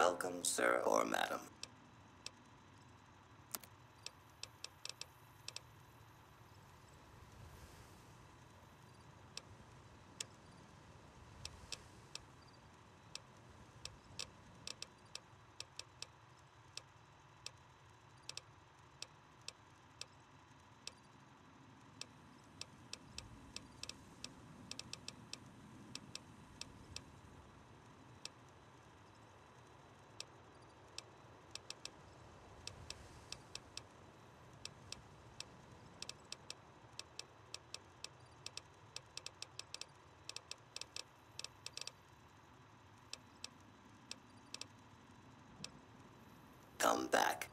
welcome, sir or madam. Come back.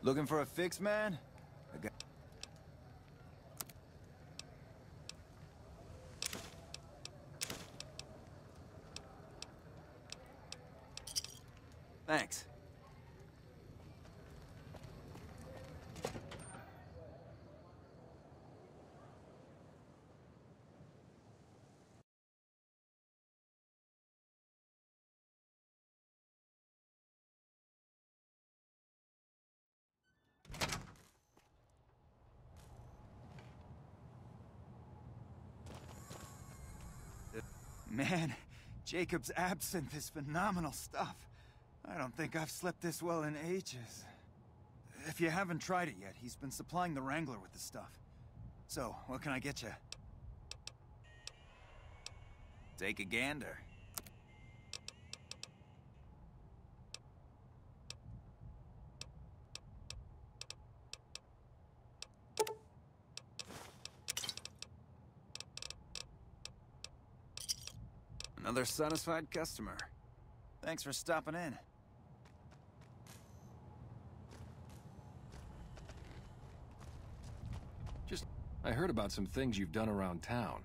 Looking for a fix, man? Thanks. Man, Jacob's absinthe is phenomenal stuff. I don't think I've slept this well in ages. If you haven't tried it yet, he's been supplying the Wrangler with the stuff. So, what can I get you? Take a gander. Another satisfied customer. Thanks for stopping in. I heard about some things you've done around town.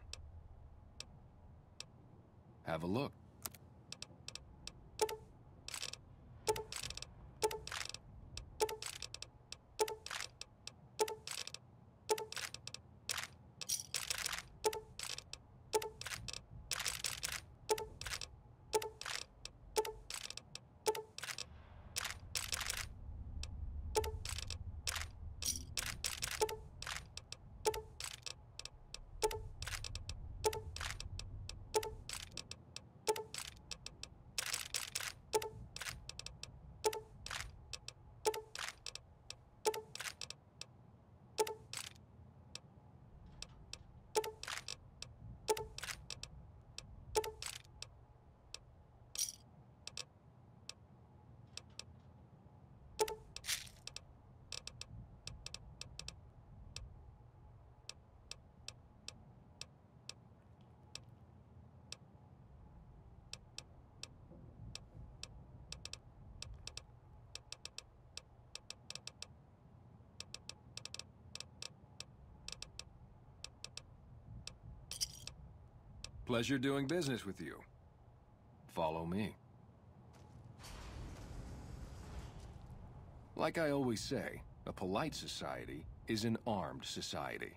Have a look. Pleasure doing business with you. Follow me. Like I always say, a polite society is an armed society.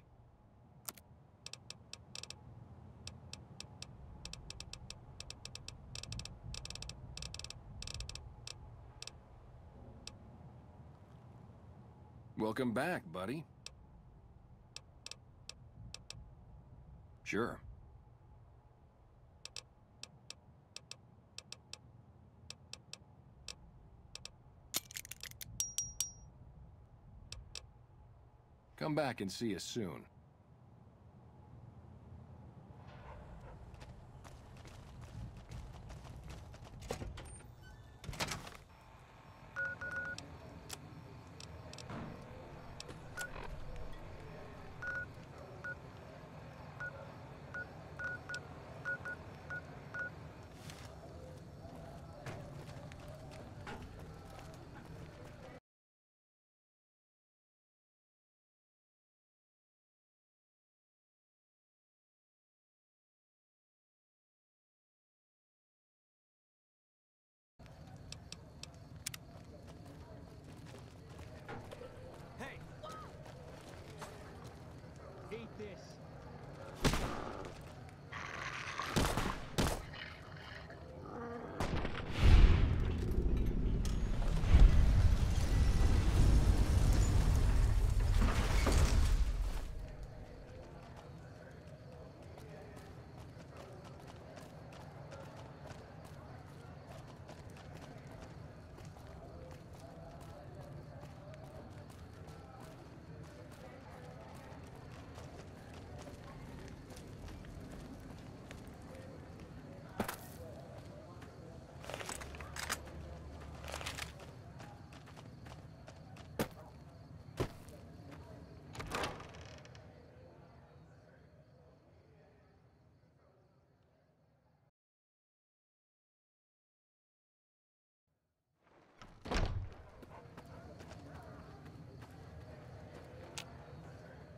Welcome back, buddy. Sure. Come back and see us soon.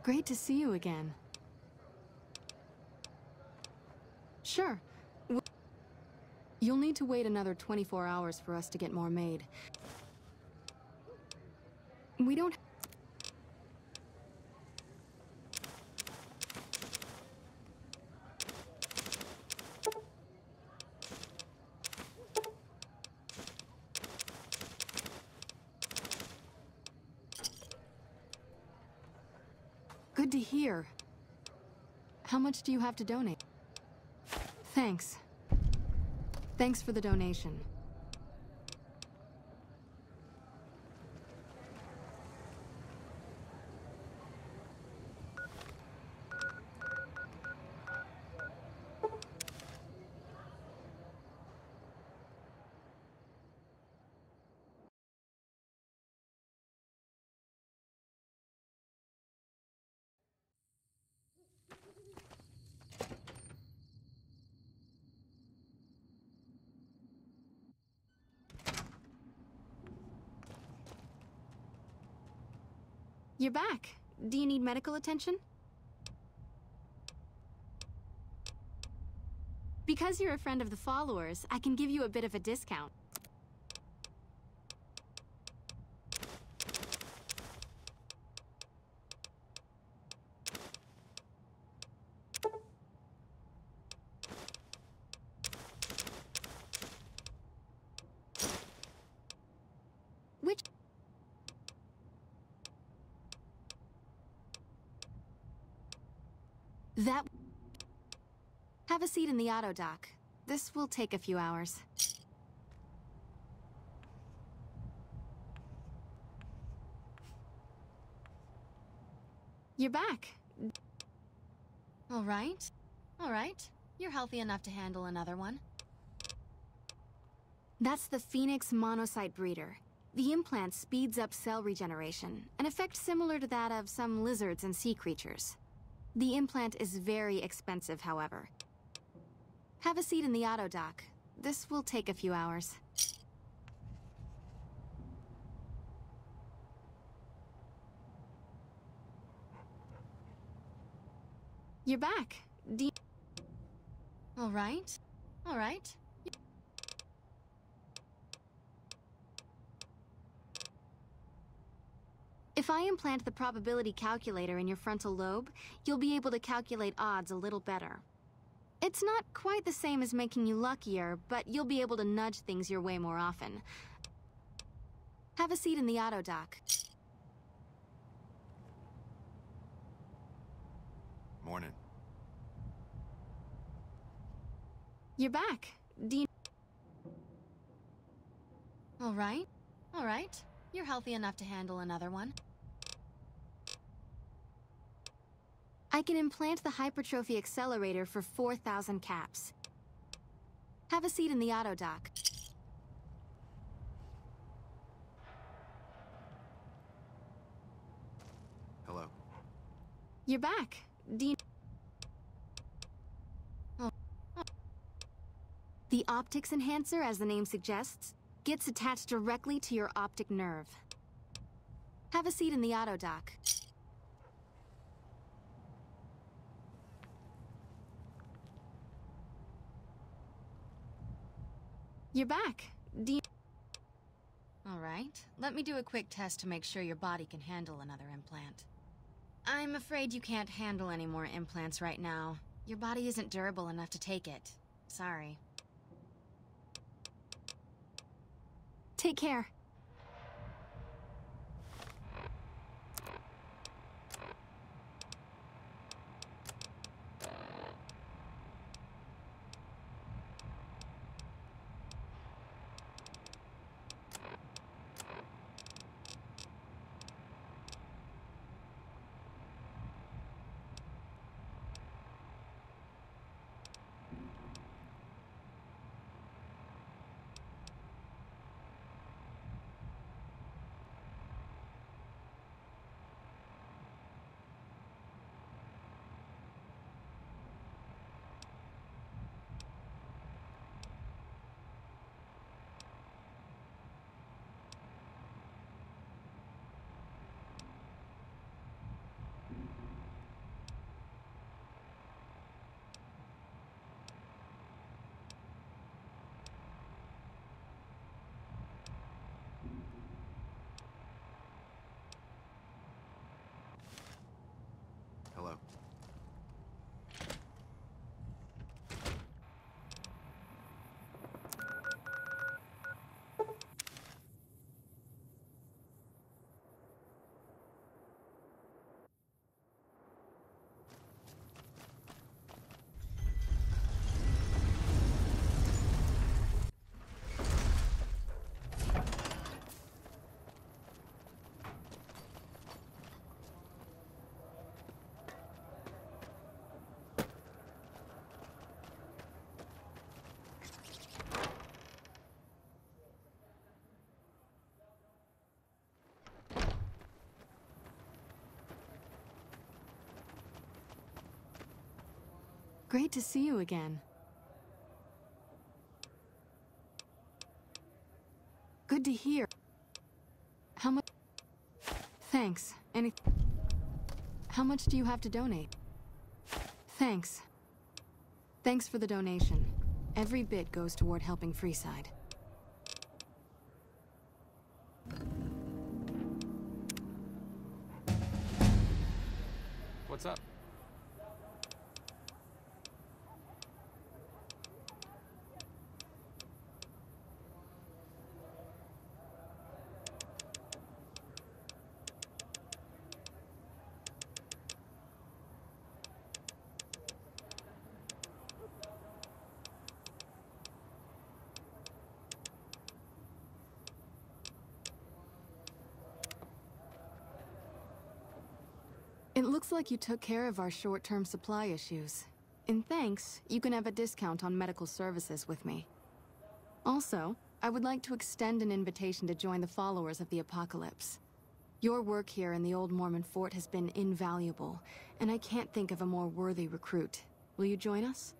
Great to see you again. Sure. You'll need to wait another 24 hours for us to get more made. We don't... Good to hear. How much do you have to donate? Thanks. Thanks for the donation. You're back. Do you need medical attention? Because you're a friend of the followers, I can give you a bit of a discount. Which... That... Have a seat in the auto dock. This will take a few hours. You're back. All right. All right. You're healthy enough to handle another one. That's the Phoenix monocyte breeder. The implant speeds up cell regeneration, an effect similar to that of some lizards and sea creatures. The implant is very expensive, however. Have a seat in the auto dock. This will take a few hours. You're back. All right. All right. If I implant the probability calculator in your frontal lobe, you'll be able to calculate odds a little better. It's not quite the same as making you luckier, but you'll be able to nudge things your way more often. Have a seat in the auto dock. Morning. You're back. All right. All right. You're healthy enough to handle another one. I can implant the hypertrophy accelerator for 4,000 caps. Have a seat in the auto dock. Hello. You're back. The optics enhancer, as the name suggests, gets attached directly to your optic nerve. Have a seat in the auto dock. You're back. All right. Let me do a quick test to make sure your body can handle another implant. I'm afraid you can't handle any more implants right now. Your body isn't durable enough to take it. Sorry. Take care. Great to see you again. Good to hear. How much? Thanks. How much do you have to donate? Thanks. Thanks for the donation. Every bit goes toward helping Freeside. What's up? It looks like you took care of our short-term supply issues. In thanks, you can have a discount on medical services with me. Also, I would like to extend an invitation to join the followers of the Apocalypse. Your work here in the old Mormon fort has been invaluable, and I can't think of a more worthy recruit. Will you join us?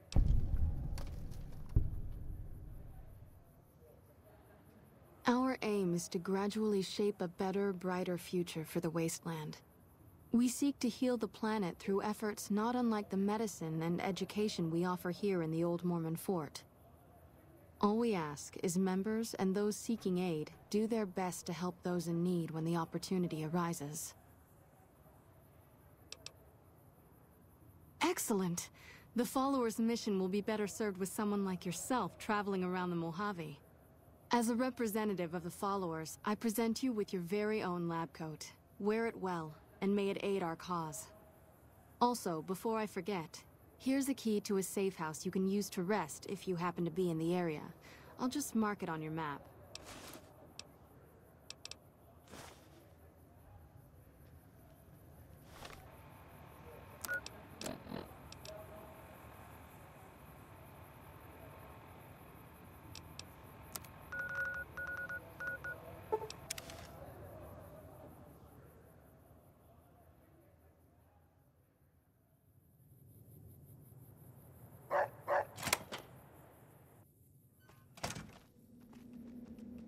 Our aim is to gradually shape a better, brighter future for the Wasteland. We seek to heal the planet through efforts not unlike the medicine and education we offer here in the old Mormon fort. All we ask is members and those seeking aid do their best to help those in need when the opportunity arises. Excellent! The followers' mission will be better served with someone like yourself traveling around the Mojave. As a representative of the followers, I present you with your very own lab coat. Wear it well, and may it aid our cause. Also, before I forget, here's a key to a safe house you can use to rest if you happen to be in the area. I'll just mark it on your map.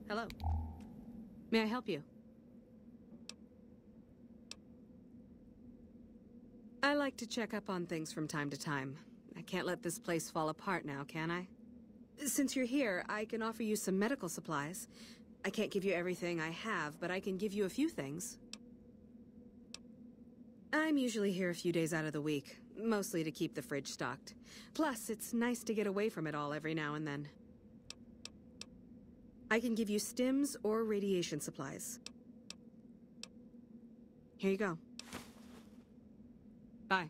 Hello. May I help you? I like to check up on things from time to time. I can't let this place fall apart now, can I? Since you're here, I can offer you some medical supplies. I can't give you everything I have, but I can give you a few things. I'm usually here a few days out of the week, mostly to keep the fridge stocked. Plus, it's nice to get away from it all every now and then. I can give you stims or radiation supplies. Here you go. Bye.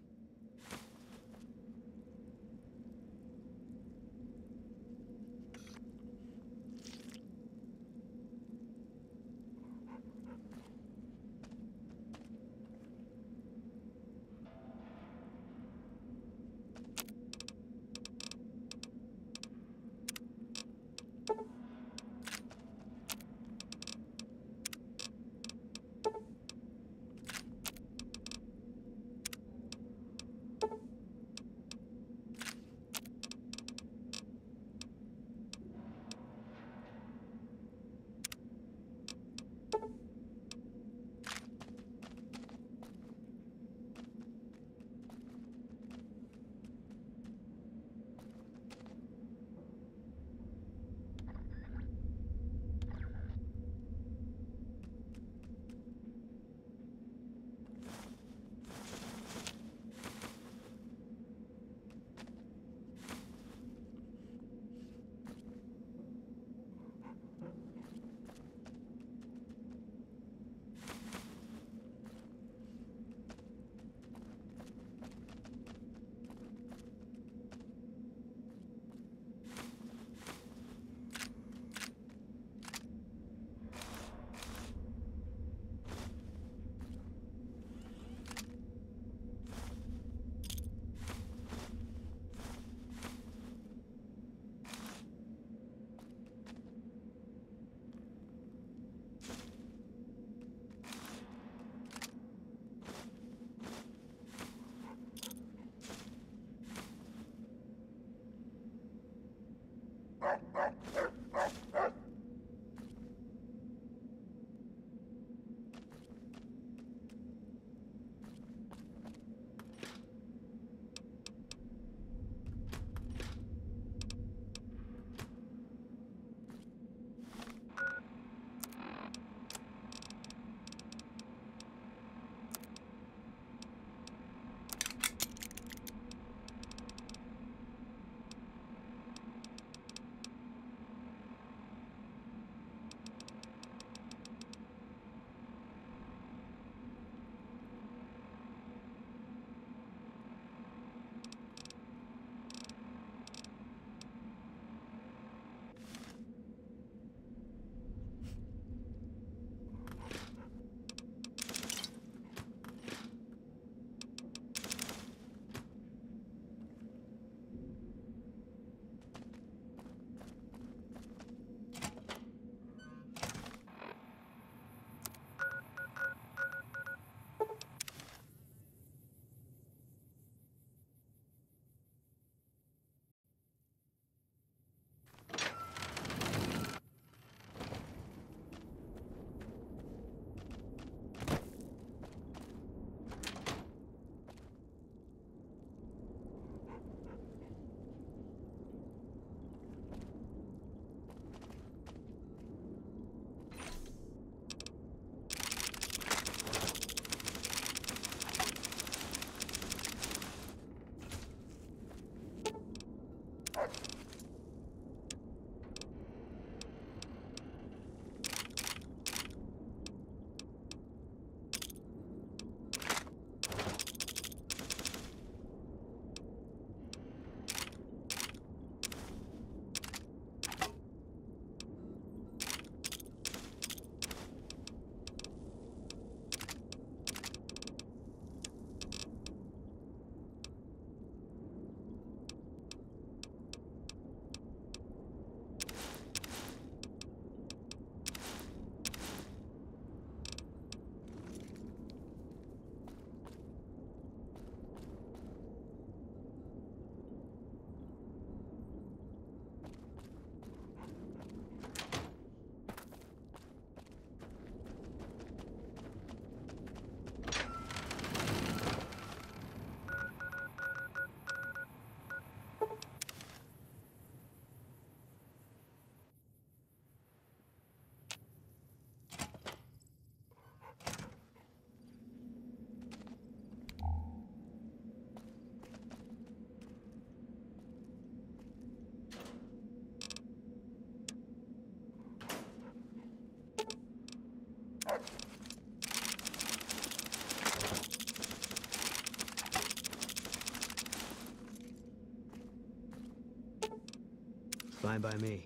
Fine by me.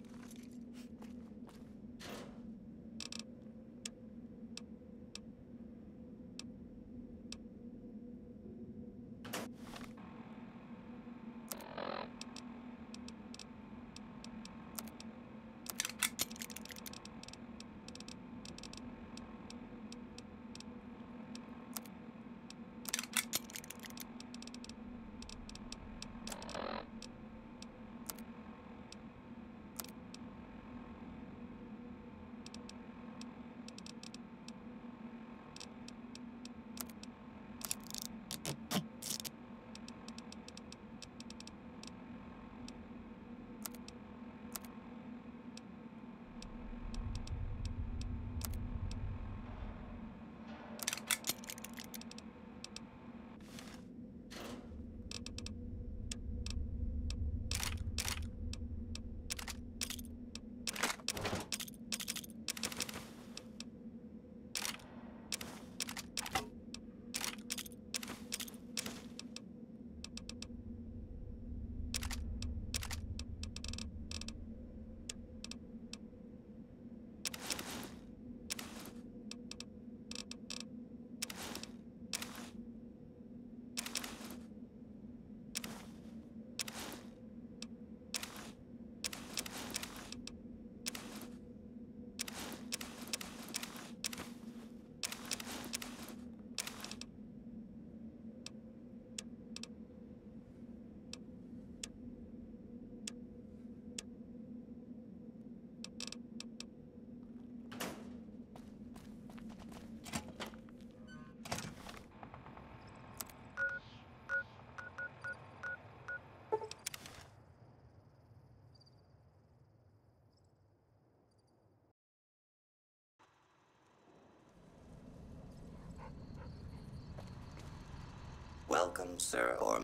Welcome, sir, or...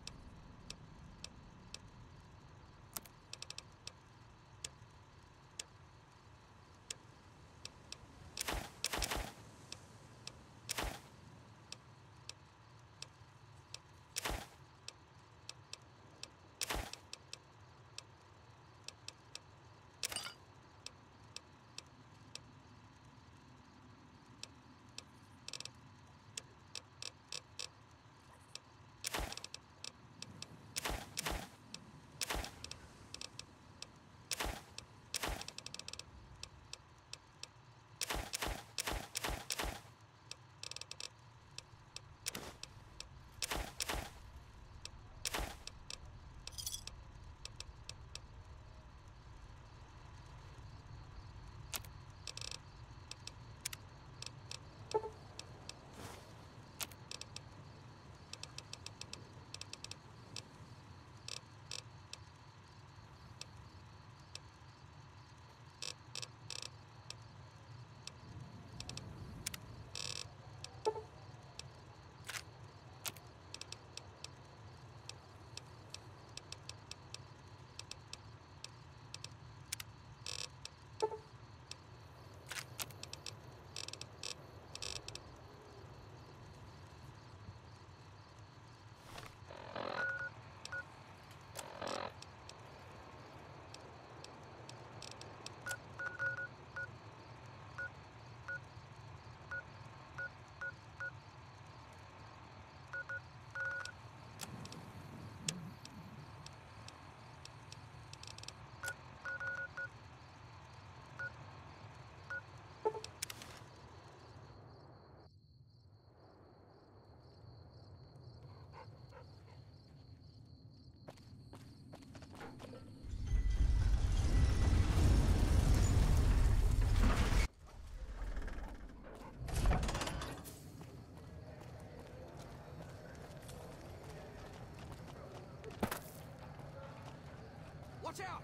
Watch out!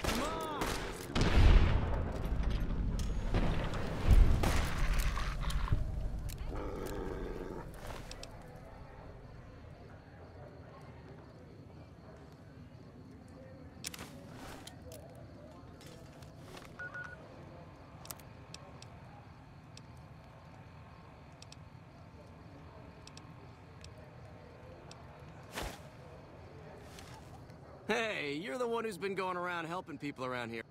Come on! Hey, you're the one who's been going around helping people around here.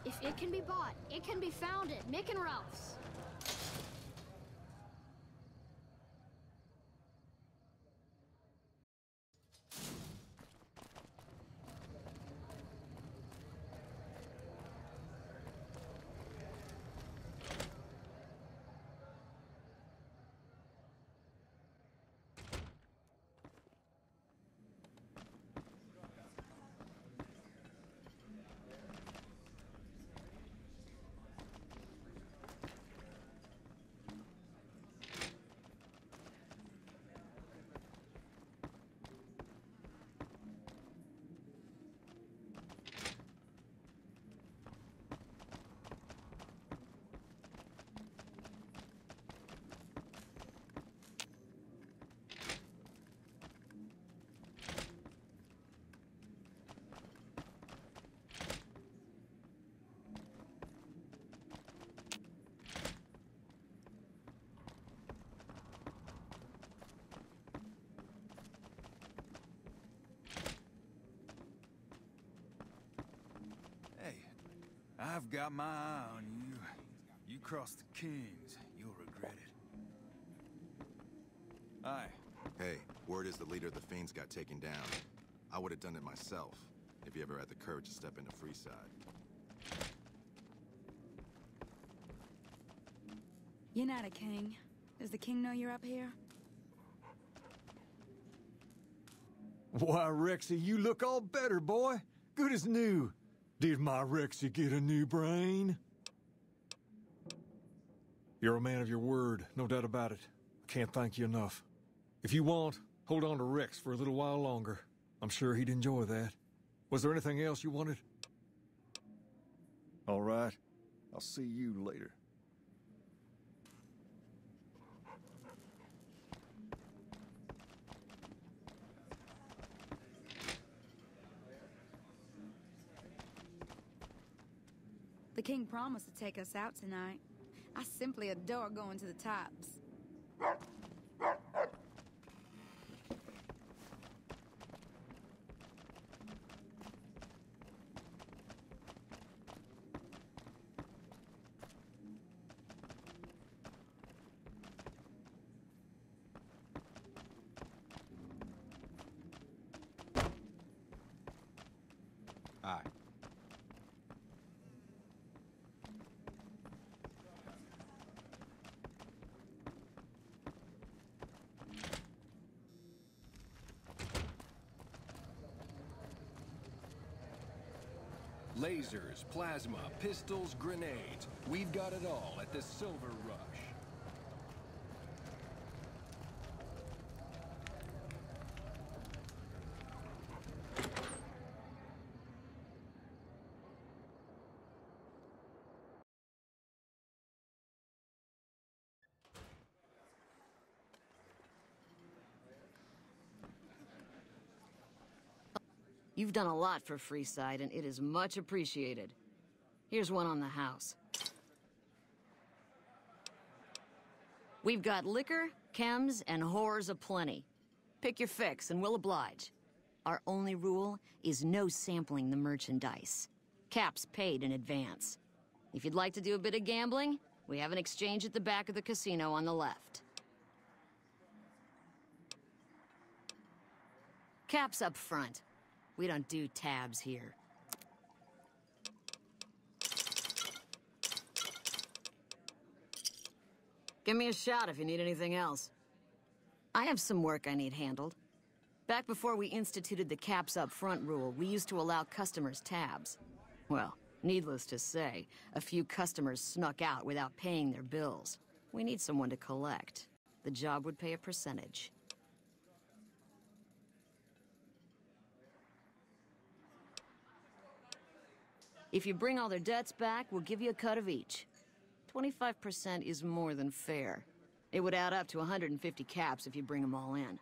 If it can be bought, it can be found at Mick and Ralph's. I've got my eye on you. You cross the Kings, you'll regret it. Aye. Hey, word is the leader of the Fiends got taken down. I would have done it myself, if you ever had the courage to step into Freeside. You're not a king. Does the king know you're up here? Why, Rexy, you look all better, boy. Good as new. Did my Rexy get a new brain? You're a man of your word, no doubt about it. I can't thank you enough. If you want, hold on to Rex for a little while longer. I'm sure he'd enjoy that. Was there anything else you wanted? All right. I'll see you later. The king promised to take us out tonight. I simply adore going to the tops. Aye. Lasers, plasma, pistols, grenades. We've got it all at the Silver Rush. You've done a lot for Freeside, and it is much appreciated. Here's one on the house. We've got liquor, chems, and whores aplenty. Pick your fix, and we'll oblige. Our only rule is no sampling the merchandise. Cap's paid in advance. If you'd like to do a bit of gambling, we have an exchange at the back of the casino on the left. Cap's up front. We don't do tabs here. Give me a shout if you need anything else. I have some work I need handled. Back before we instituted the caps up front rule, we used to allow customers tabs. Well, Needless to say, a few customers snuck out without paying their bills. We need someone to collect. The job would pay a percentage. If you bring all their debts back, we'll give you a cut of each. 25% is more than fair. It would add up to 150 caps if you bring them all in.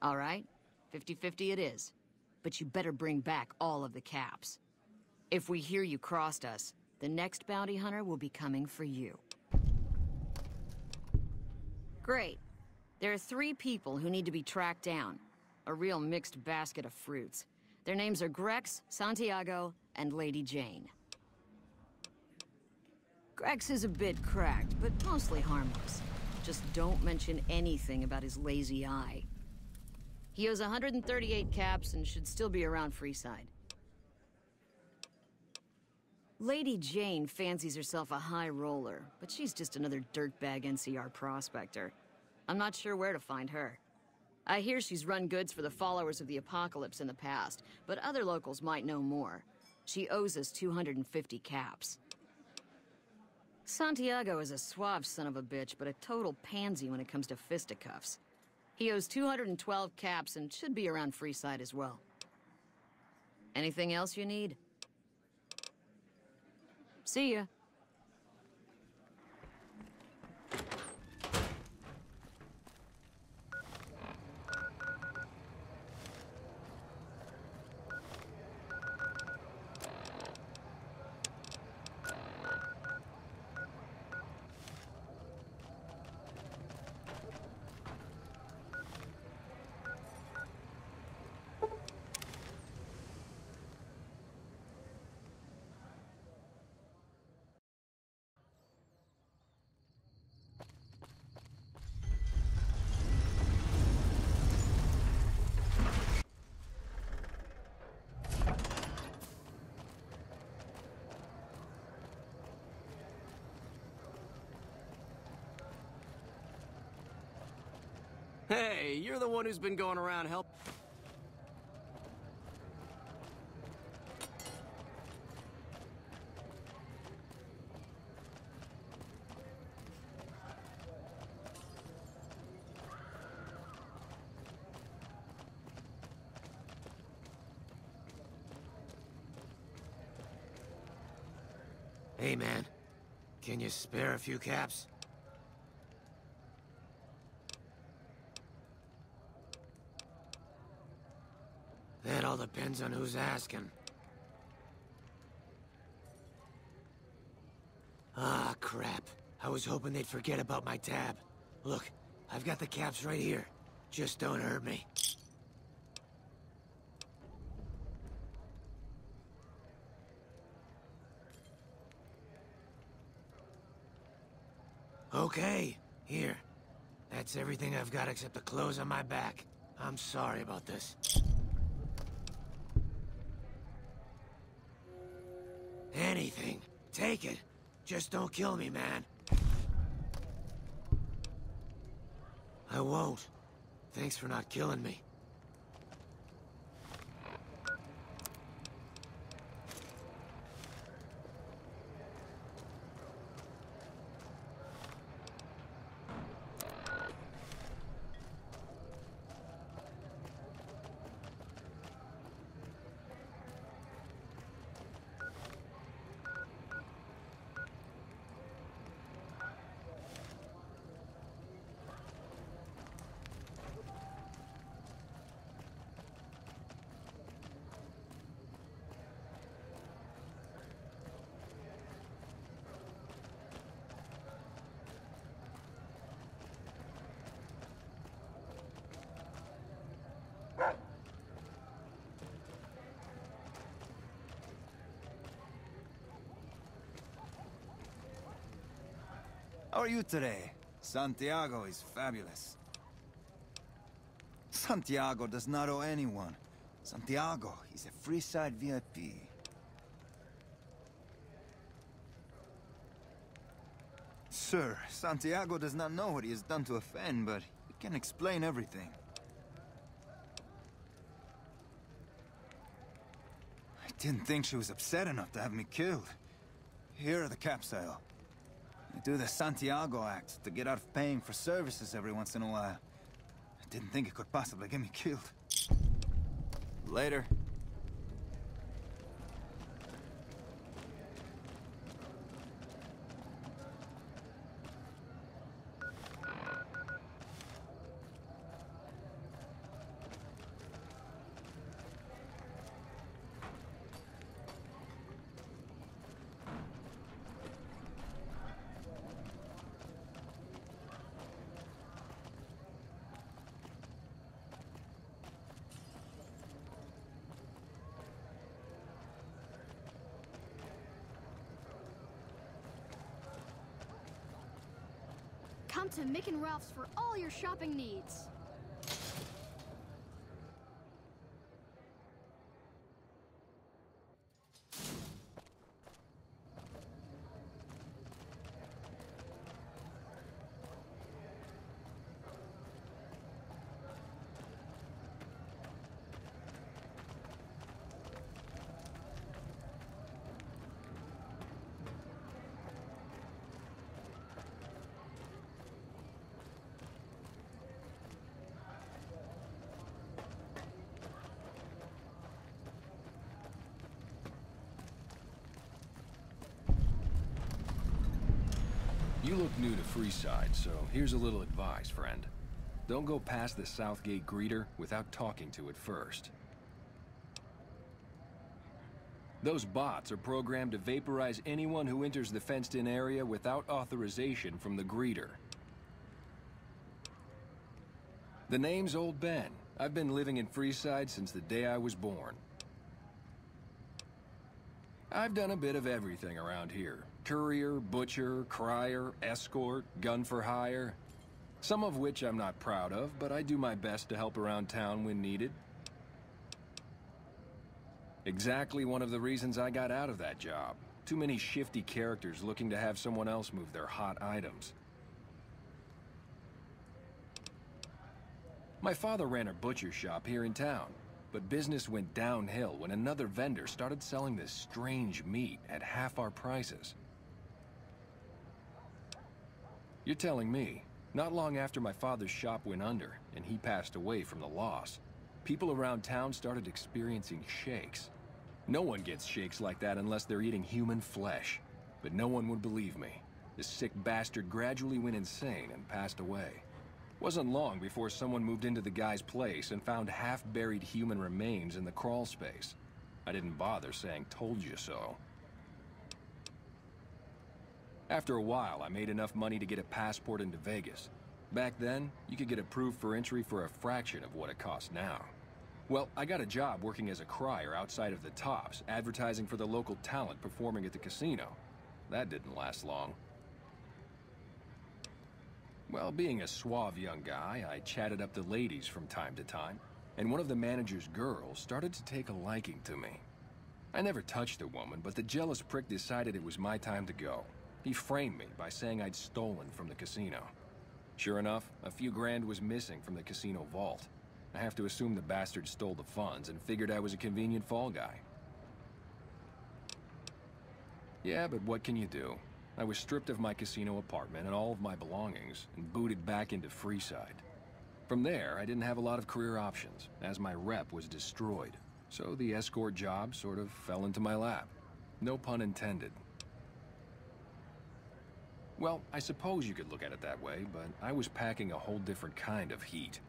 All right, 50-50 it is. But you better bring back all of the caps. If we hear you crossed us, the next bounty hunter will be coming for you. Great. There are 3 people who need to be tracked down. A real mixed basket of fruits. Their names are Grex, Santiago, and Lady Jane. Grex is a bit cracked, but mostly harmless. Just don't mention anything about his lazy eye. He owes 138 caps and should still be around Freeside. Lady Jane fancies herself a high roller, but she's just another dirtbag NCR prospector. I'm not sure where to find her. I hear she's run goods for the followers of the Apocalypse in the past, but other locals might know more. She owes us 250 caps. Santiago is a suave son of a bitch, but a total pansy when it comes to fisticuffs. He owes 212 caps and should be around Freeside as well. Anything else you need? See ya. Hey, you're the one who's been going around help. Hey, man. Can you spare a few caps? That all depends on who's asking. Ah, crap. I was hoping they'd forget about my tab. Look, I've got the caps right here. Just don't hurt me. Okay, here. That's everything I've got except the clothes on my back. I'm sorry about this. Anything. Take it. Just don't kill me, man. I won't. Thanks for not killing me. How are you today? Santiago is fabulous. Santiago does not owe anyone. Santiago is a Freeside VIP. Sir, Santiago does not know what he has done to offend, but he can explain everything. didn't think she was upset enough to have me killed. Here are the capsule. I do the Santiago Act to get out of paying for services every once in a while. I didn't think it could possibly get me killed. Later. Come to Mick and Ralph's for all your shopping needs. You look new to Freeside, so here's a little advice, friend. Don't go past the Southgate greeter without talking to it first. Those bots are programmed to vaporize anyone who enters the fenced-in area without authorization from the greeter. The name's Old Ben. I've been living in Freeside since the day I was born. I've done a bit of everything around here. Courier, butcher, crier, escort, gun for hire. Some of which I'm not proud of, but I do my best to help around town when needed. Exactly one of the reasons I got out of that job. Too many shifty characters looking to have someone else move their hot items. My father ran a butcher shop here in town, but business went downhill when another vendor started selling this strange meat at half our prices. You're telling me, not long after my father's shop went under and he passed away from the loss, people around town started experiencing shakes. No one gets shakes like that unless they're eating human flesh. But no one would believe me. This sick bastard gradually went insane and passed away. Wasn't long before someone moved into the guy's place and found half-buried human remains in the crawl space. I didn't bother saying "told you so." After a while, I made enough money to get a passport into Vegas. Back then, you could get approved for entry for a fraction of what it costs now. Well, I got a job working as a crier outside of the Tops, advertising for the local talent performing at the casino. That didn't last long. Well, being a suave young guy, I chatted up the ladies from time to time, and one of the manager's girls started to take a liking to me. I never touched the woman, but the jealous prick decided it was my time to go. He framed me by saying I'd stolen from the casino. Sure enough, a few grand was missing from the casino vault. I have to assume the bastard stole the funds and figured I was a convenient fall guy. Yeah, but what can you do? I was stripped of my casino apartment and all of my belongings and booted back into Freeside. From there, I didn't have a lot of career options, as my rep was destroyed. So the escort job sort of fell into my lap. No pun intended. Well, I suppose you could look at it that way, but I was packing a whole different kind of heat.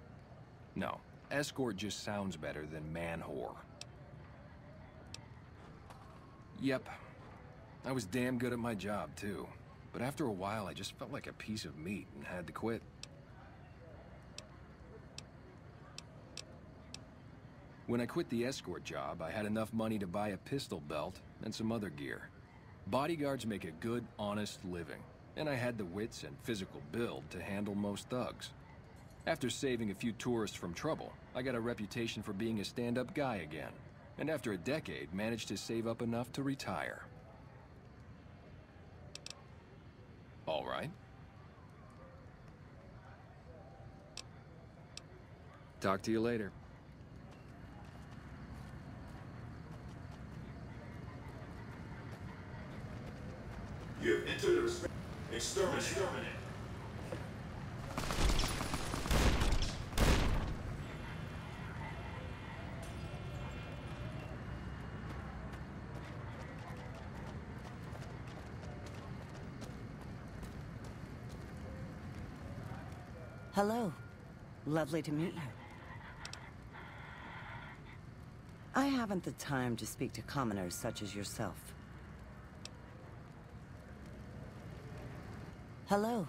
No, escort just sounds better than man-whore. Yep, I was damn good at my job, too. But after a while, I just felt like a piece of meat and had to quit. When I quit the escort job, I had enough money to buy a pistol belt and some other gear. Bodyguards make a good, honest living, and I had the wits and physical build to handle most thugs. After saving a few tourists from trouble, I got a reputation for being a stand-up guy again, and after a decade, managed to save up enough to retire. All right. Talk to you later. You have entered the exterminate. Hello. Lovely to meet you. I haven't the time to speak to commoners such as yourself. Hello.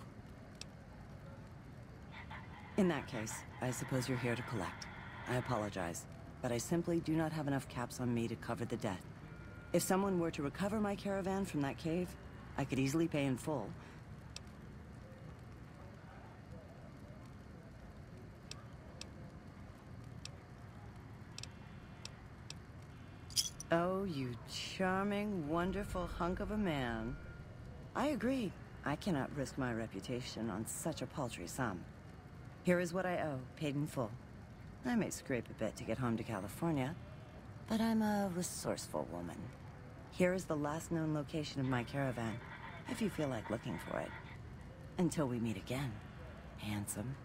In that case, I suppose you're here to collect. I apologize, but I simply do not have enough caps on me to cover the debt. If someone were to recover my caravan from that cave, I could easily pay in full. Oh, you charming, wonderful hunk of a man. I agree. I cannot risk my reputation on such a paltry sum. Here is what I owe, paid in full. I may scrape a bit to get home to California, but I'm a resourceful woman. Here is the last known location of my caravan, if you feel like looking for it. Until we meet again, handsome.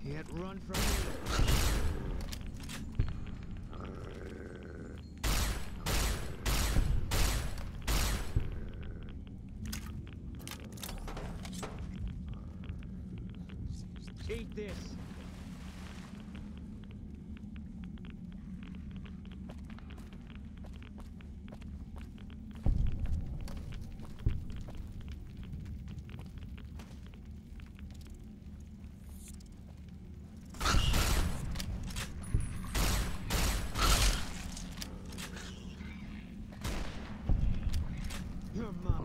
Can't run from me. Eat this. Your mom.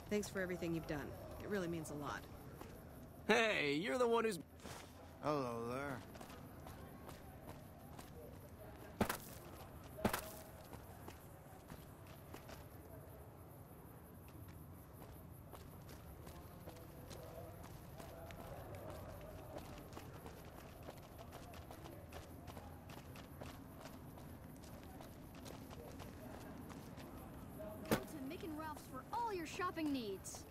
Thanks for everything you've done. It really means a lot. Hey, you're the one who's... Hello there. Ralph's for all your shopping needs.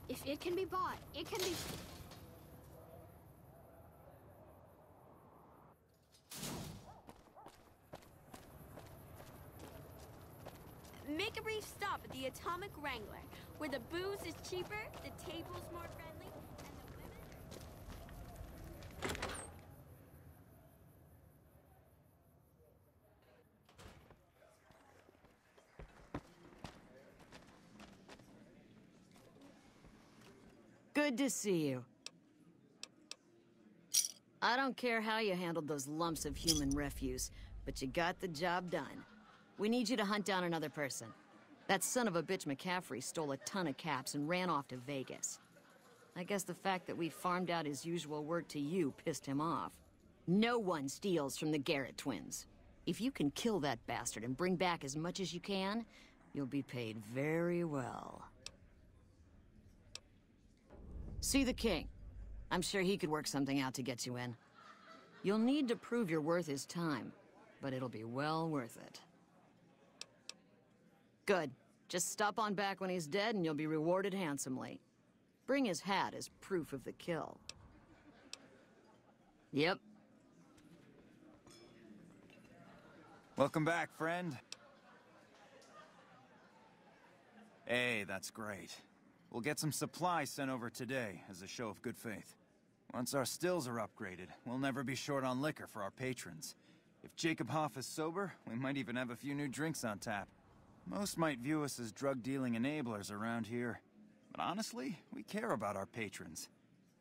If it can be bought, it can be... Make a brief stop at the Atomic Wrangler, where the booze is cheaper, the table's more friendly, and the women... Good to see you. I don't care how you handled those lumps of human refuse, but you got the job done. We need you to hunt down another person. That son of a bitch McCaffrey stole a ton of caps and ran off to Vegas. I guess the fact that we farmed out his usual work to you pissed him off. No one steals from the Garrett twins. If you can kill that bastard and bring back as much as you can, you'll be paid very well. See the king. I'm sure he could work something out to get you in. You'll need to prove you're worth his time, but it'll be well worth it. Good. Just stop on back when he's dead and you'll be rewarded handsomely. Bring his hat as proof of the kill. Yep. Welcome back, friend. Hey, that's great. We'll get some supplies sent over today as a show of good faith. Once our stills are upgraded, we'll never be short on liquor for our patrons. If Jacob Hoff is sober, we might even have a few new drinks on tap. Most might view us as drug-dealing enablers around here. But honestly, we care about our patrons.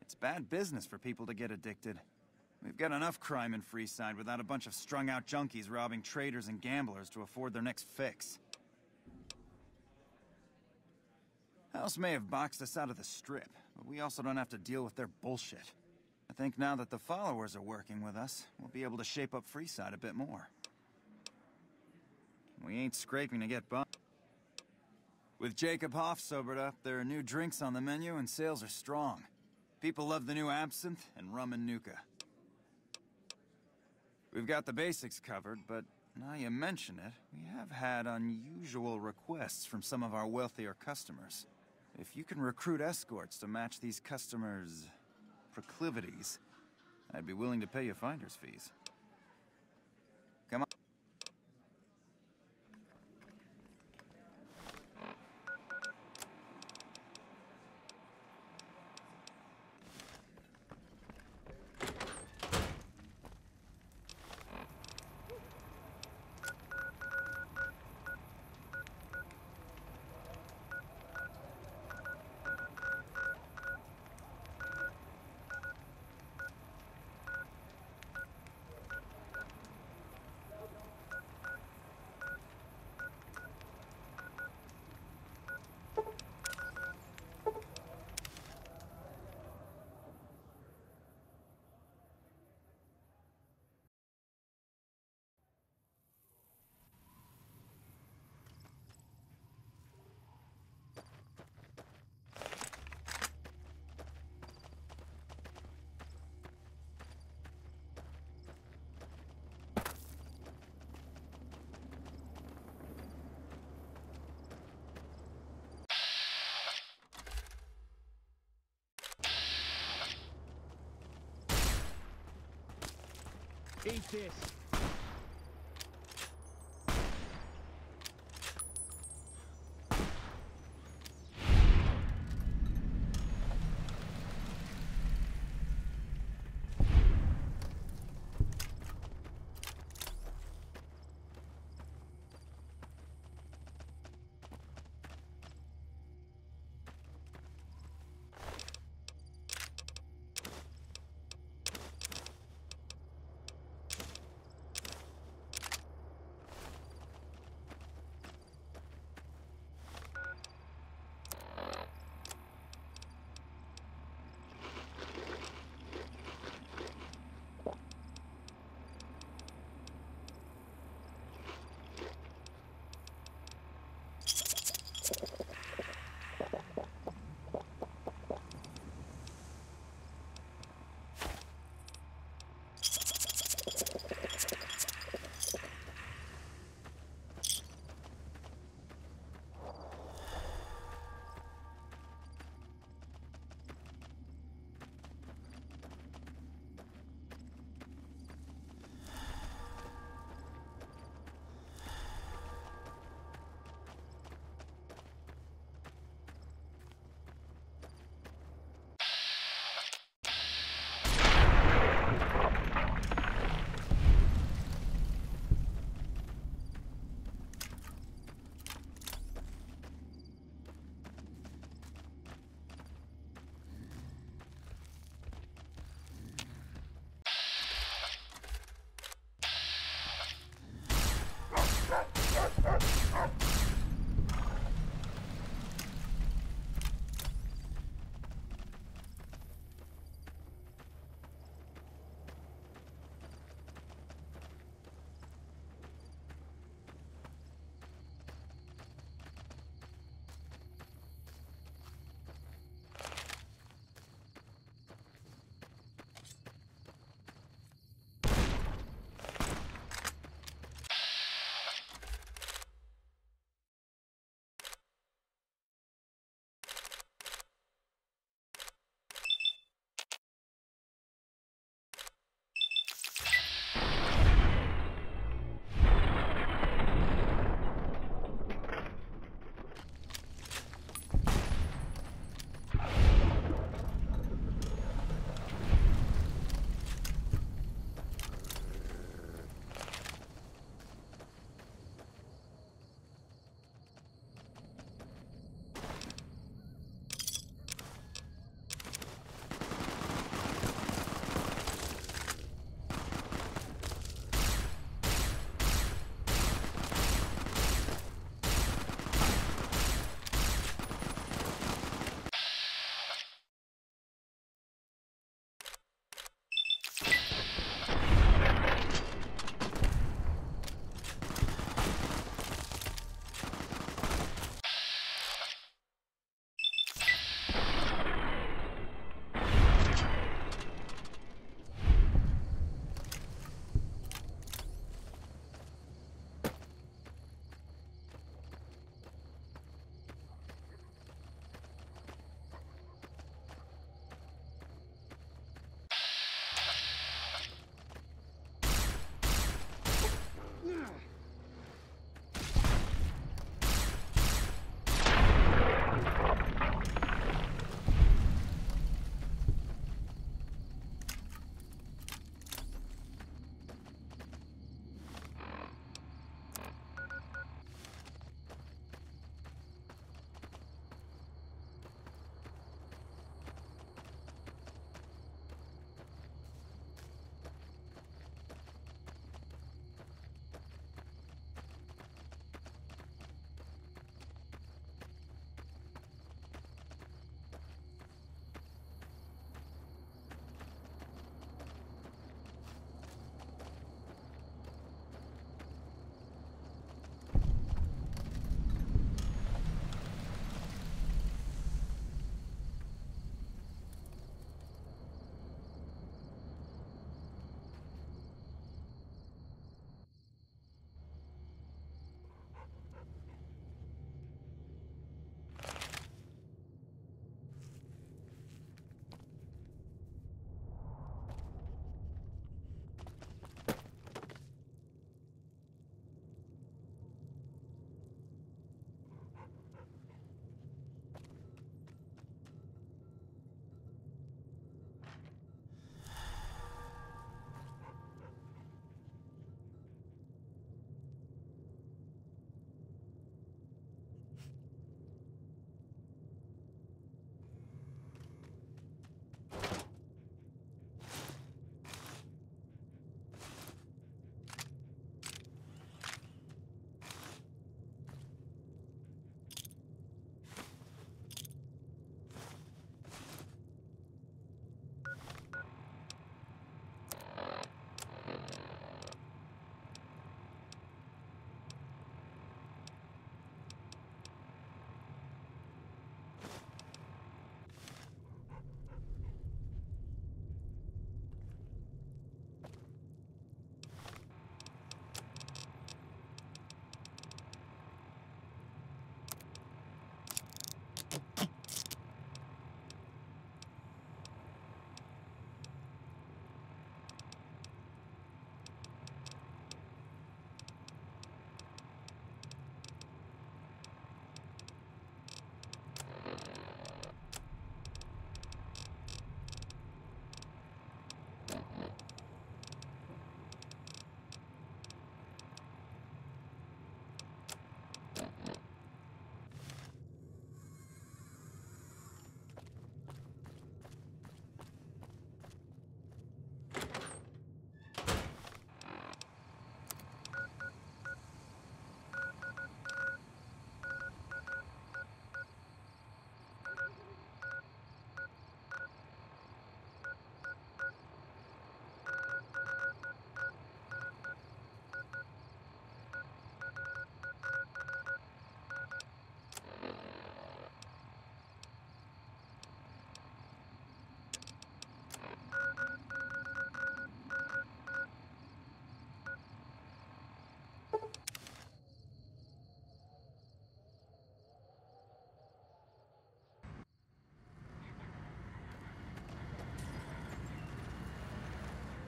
It's bad business for people to get addicted. We've got enough crime in Freeside without a bunch of strung-out junkies robbing traders and gamblers to afford their next fix. House may have boxed us out of the Strip, but we also don't have to deal with their bullshit. I think now that the followers are working with us, we'll be able to shape up Freeside a bit more. We ain't scraping to get bumped. With Jacob Hoff sobered up, there are new drinks on the menu and sales are strong. People love the new absinthe and rum and nuka. We've got the basics covered, but now you mention it, we have had unusual requests from some of our wealthier customers. If you can recruit escorts to match these customers' proclivities, I'd be willing to pay you finder's fees. Come on. Eat this.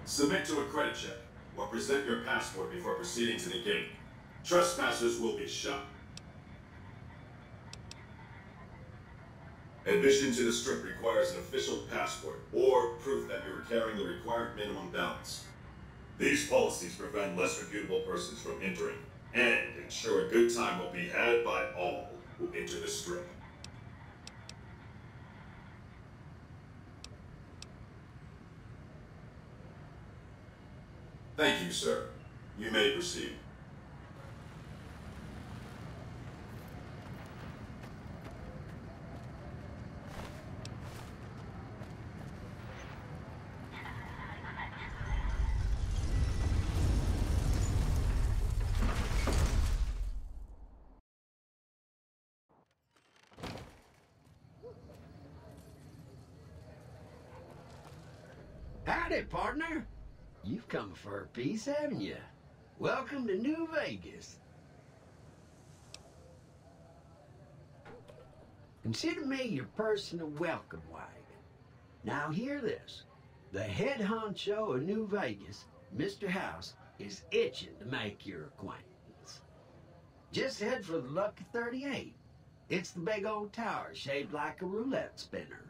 Submit to a credit check, or present your passport before proceeding to the gate. Trespassers will be shot. Admission to the strip requires an official passport, or proof that you are carrying the required minimum balance. These policies prevent less reputable persons from entering, and ensure a good time will be had by all who enter the strip. Thank you, sir. You may proceed. Howdy, partner. You've come for a piece, haven't you? Welcome to New Vegas. Consider me your personal welcome wagon. Now hear this. The head honcho of New Vegas, Mr. House, is itching to make your acquaintance. Just head for the Lucky 38. It's the big old tower shaped like a roulette spinner.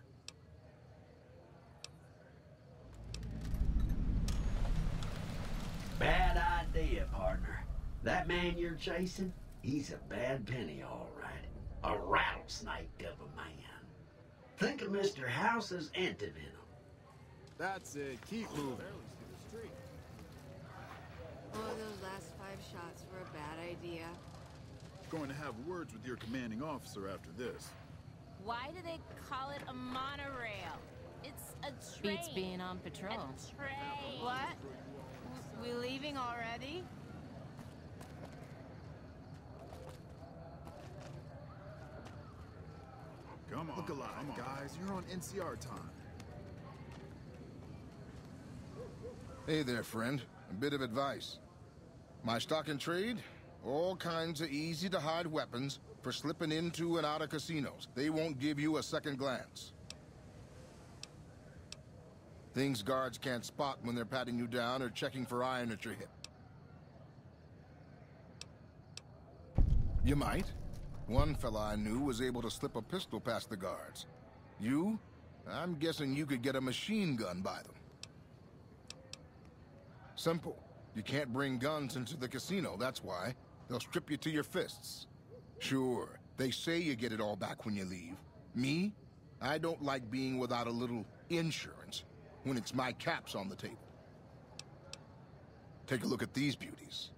Bad idea, partner. That man you're chasing, he's a bad penny, all right. A rattlesnake of a man. Think of Mr. House's antivenom. That's it. Keep moving. Oh, those last 5 shots were a bad idea. Going to have words with your commanding officer after this. Why do they call it a monorail? It's a train. Beats being on patrol. A train. What? We leaving already? Come on. Look alive, guys. You're on NCR time. Hey there, friend. A bit of advice. My stock in trade? All kinds of easy-to-hide weapons for slipping into and out of casinos. They won't give you a second glance. Things guards can't spot when they're patting you down or checking for iron at your hip. You might. One fella I knew was able to slip a pistol past the guards. You? I'm guessing you could get a machine gun by them. Simple. You can't bring guns into the casino, that's why. They'll strip you to your fists. Sure, they say you get it all back when you leave. Me? I don't like being without a little insurance when it's my caps on the table. Take a look at these beauties.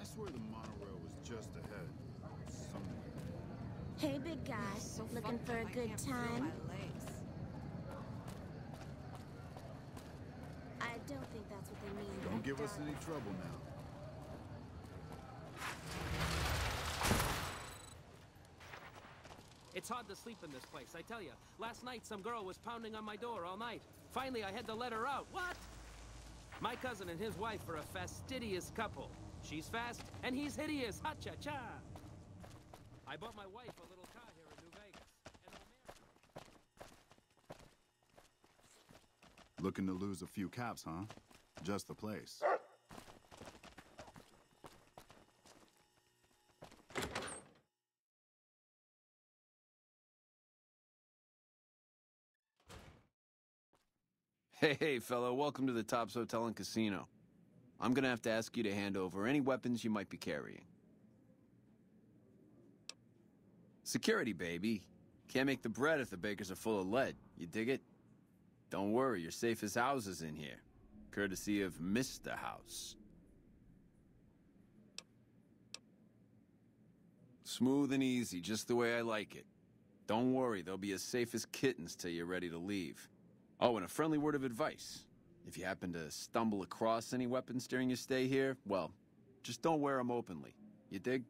I swear the monorail was just ahead. Somewhere. Hey, big guy. Looking for a good time? I don't think that's what they mean. Don't give us any trouble now. It's hard to sleep in this place, I tell you. Last night, some girl was pounding on my door all night. Finally, I had to let her out. What? My cousin and his wife are a fastidious couple. She's fast, and he's hideous. Ha-cha-cha! I bought my wife a little car here in New Vegas. Looking to lose a few caps, huh? Just the place. Hey, fella, welcome to the Tops Hotel and Casino. I'm gonna have to ask you to hand over any weapons you might be carrying. Security, baby. Can't make the bread if the bakers are full of lead. You dig it? Don't worry, you're safe as houses in here. Courtesy of Mr. House. Smooth and easy, just the way I like it. Don't worry, they'll be as safe as kittens till you're ready to leave. Oh, and a friendly word of advice. If you happen to stumble across any weapons during your stay here, well, just don't wear them openly. You dig?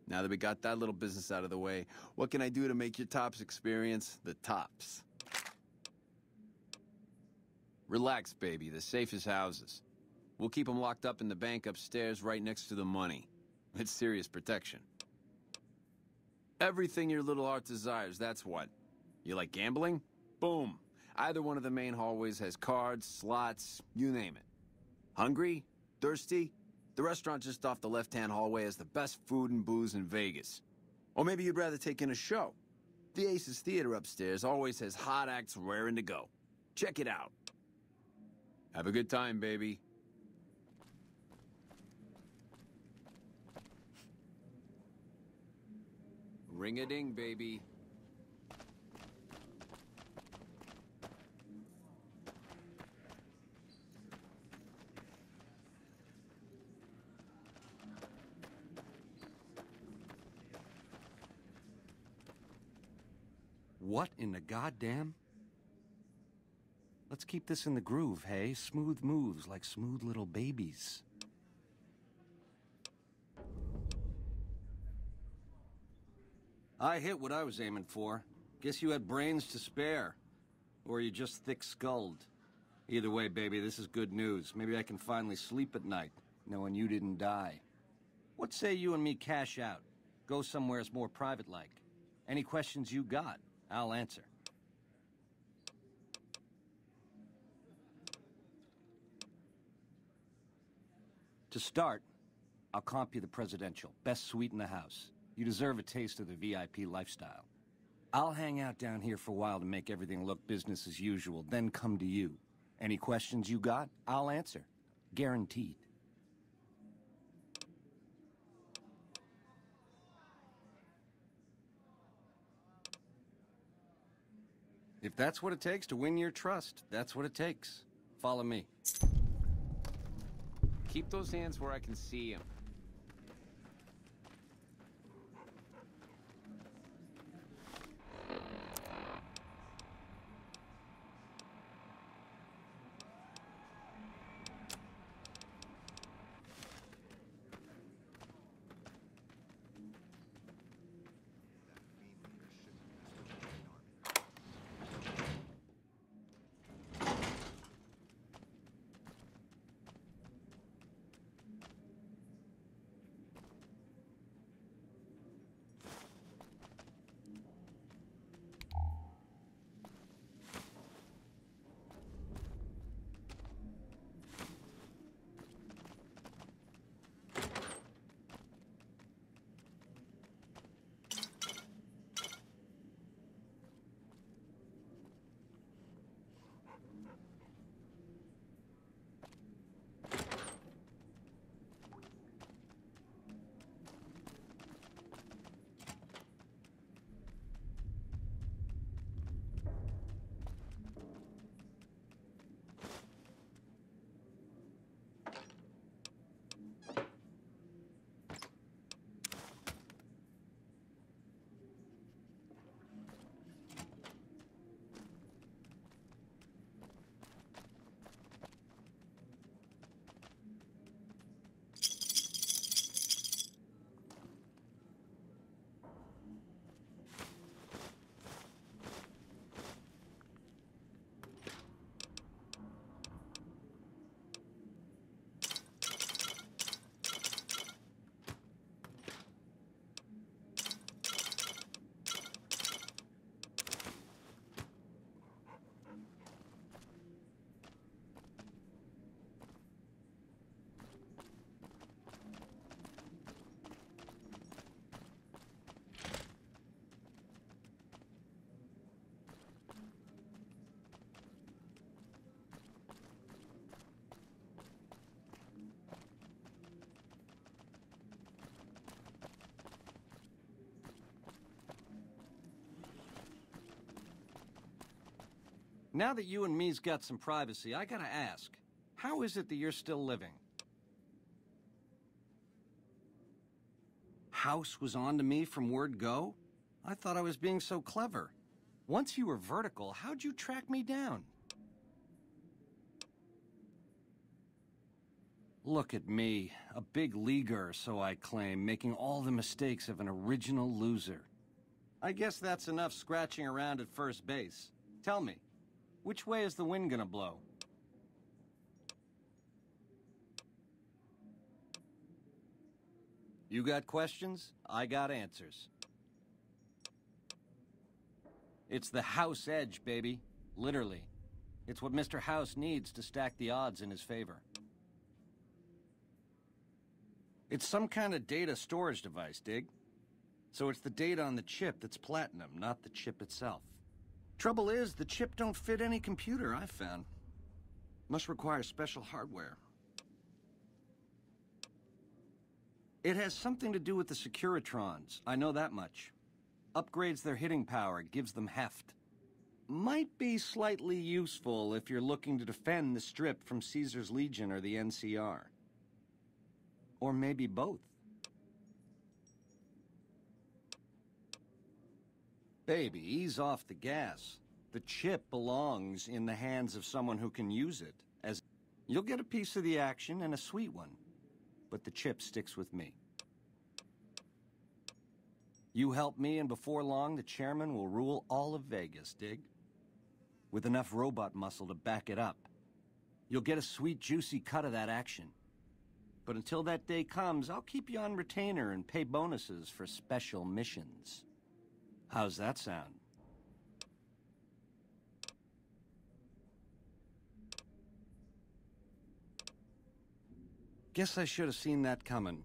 Now that we got that little business out of the way, what can I do to make your Tops experience the tops? Relax, baby. The safe is houses. We'll keep them locked up in the bank upstairs right next to the money. It's serious protection. Everything your little heart desires, that's what. You like gambling? Boom. Either one of the main hallways has cards, slots, you name it. Hungry? Thirsty? The restaurant just off the left-hand hallway has the best food and booze in Vegas. Or maybe you'd rather take in a show. The Aces Theater upstairs always has hot acts raring to go. Check it out. Have a good time, baby. Ring-a-ding, baby. What in the goddamn? Let's keep this in the groove, hey? Smooth moves like smooth little babies. I hit what I was aiming for. Guess you had brains to spare. Or you just thick-skulled. Either way, baby, this is good news. Maybe I can finally sleep at night, knowing you didn't die. What say you and me cash out? Go somewheres more private-like. Any questions you got, I'll answer. To start, I'll comp you the presidential. Best suite in the house. You deserve a taste of the VIP lifestyle. I'll hang out down here for a while to make everything look business as usual, then come to you. Any questions you got, I'll answer. Guaranteed. If that's what it takes to win your trust, that's what it takes. Follow me. Keep those hands where I can see them. Now that you and me's got some privacy, I gotta ask, how is it that you're still living? House was on to me from word go? I thought I was being so clever. Once you were vertical, how'd you track me down? Look at me, a big leaguer, so I claim, making all the mistakes of an original loser. I guess that's enough scratching around at first base. Tell me, which way is the wind gonna blow? You got questions? I got answers. It's the House Edge, baby. Literally. It's what Mr. House needs to stack the odds in his favor. It's some kind of data storage device, dig? So it's the data on the chip that's platinum, not the chip itself. Trouble is, the chip don't fit any computer I've found. Must require special hardware. It has something to do with the Securitrons, I know that much. Upgrades their hitting power, gives them heft. Might be slightly useful if you're looking to defend the Strip from Caesar's Legion or the NCR. Or maybe both. Baby, ease off the gas. The chip belongs in the hands of someone who can use it. As you'll get a piece of the action and a sweet one. But the chip sticks with me. You help me, and before long, the chairman will rule all of Vegas, dig? With enough robot muscle to back it up. You'll get a sweet, juicy cut of that action. But until that day comes, I'll keep you on retainer and pay bonuses for special missions. How's that sound? Guess I should have seen that coming.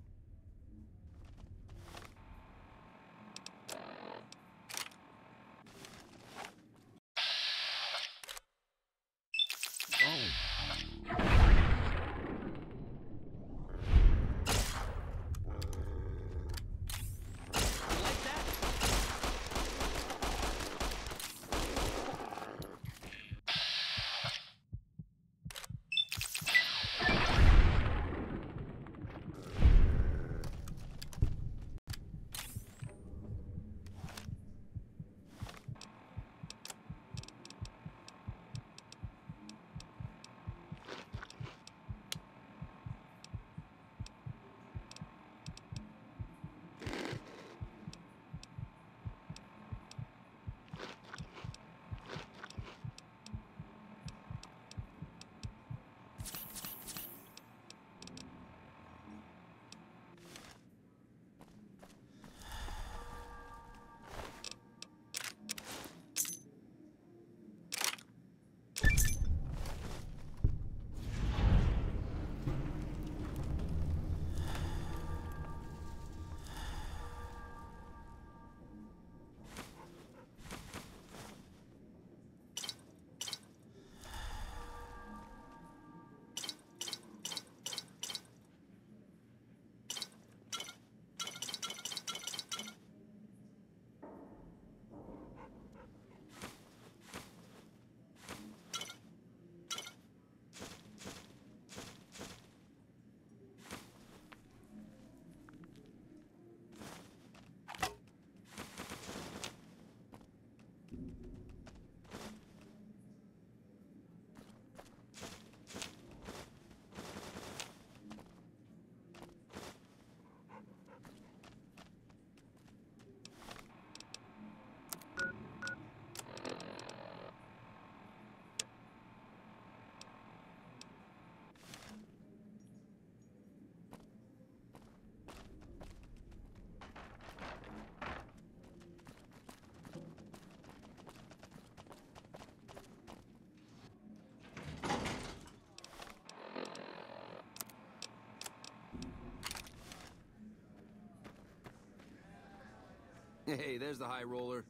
Hey, there's the high roller.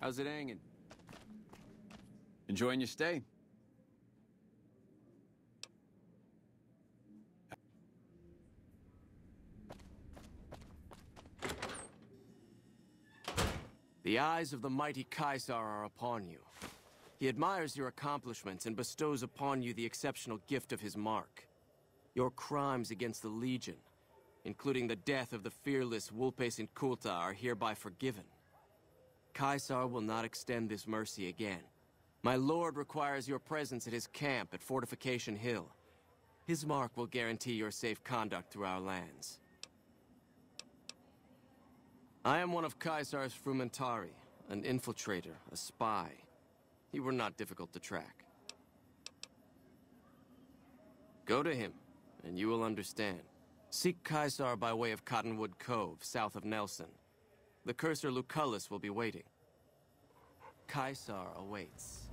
How's it hanging? Enjoying your stay? The eyes of the mighty Caesar are upon you. He admires your accomplishments and bestows upon you the exceptional gift of his mark. Your crimes against the Legion, including the death of the fearless Vulpes Inculta, are hereby forgiven. Caesar will not extend this mercy again. My lord requires your presence at his camp at Fortification Hill. His mark will guarantee your safe conduct through our lands. I am one of Caesar's frumentari, an infiltrator, a spy. You were not difficult to track. Go to him, and you will understand. Seek Caesar by way of Cottonwood Cove, south of Nelson. The cursor Lucullus will be waiting. Caesar awaits.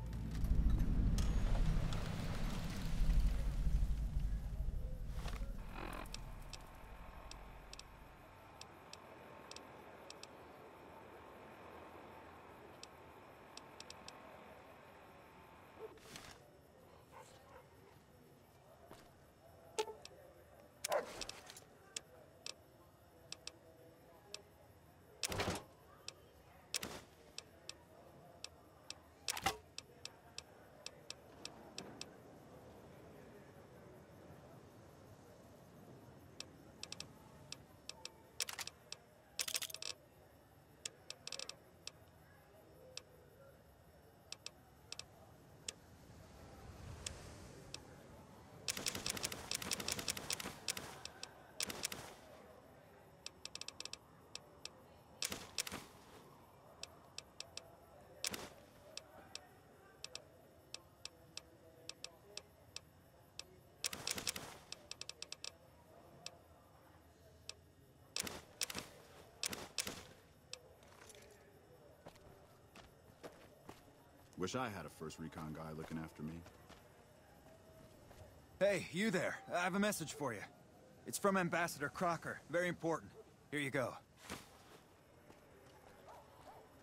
Wish I had a first recon guy looking after me. Hey, you there. I have a message for you. It's from Ambassador Crocker. Very important. Here you go.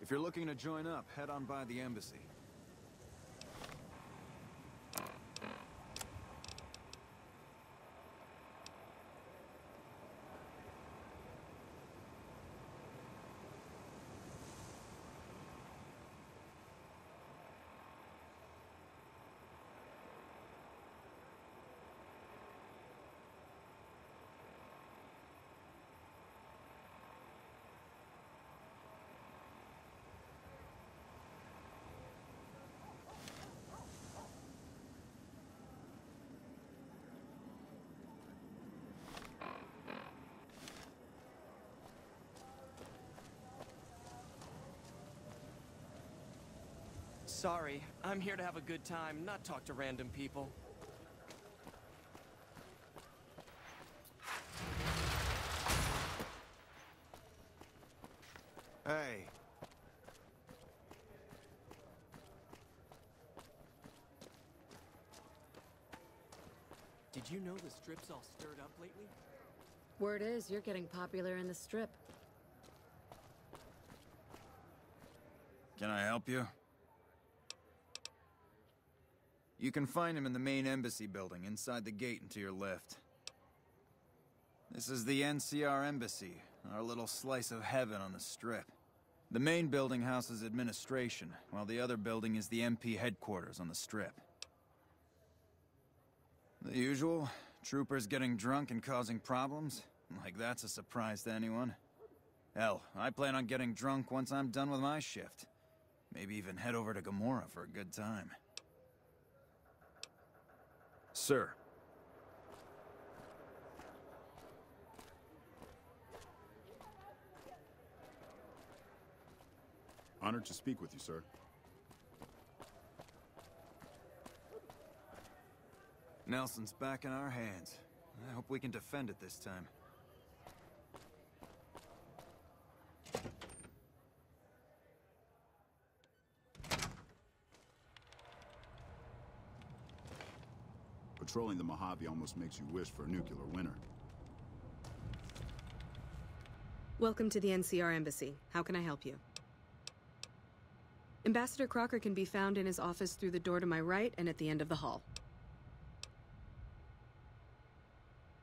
If you're looking to join up, head on by the embassy. Sorry, I'm here to have a good time, not talk to random people. Hey. Did you know the strip's all stirred up lately? Word is, you're getting popular in the Strip. Can I help you? You can find him in the main embassy building, inside the gate and to your left. This is the NCR Embassy, our little slice of heaven on the Strip. The main building houses administration, while the other building is the MP headquarters on the Strip. The usual, troopers getting drunk and causing problems. Like that's a surprise to anyone. Hell, I plan on getting drunk once I'm done with my shift. Maybe even head over to Gomorrah for a good time. Sir. Honored to speak with you, sir. Nelson's back in our hands. I hope we can defend it this time. Patrolling the Mojave almost makes you wish for a nuclear winter. Welcome to the NCR Embassy. How can I help you? Ambassador Crocker can be found in his office through the door to my right and at the end of the hall.